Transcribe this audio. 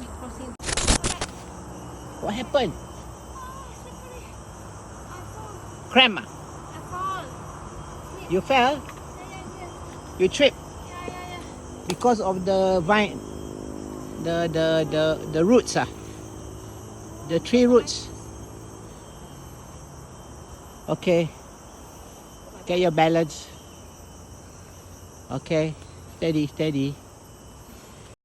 we crossing. What happened? Slippery. I fall. Cramp? Ah? I fall. You fell? Yeah. You tripped Yeah. because of the vine, the roots, the tree roots. Okay, get your balance. Okay, steady.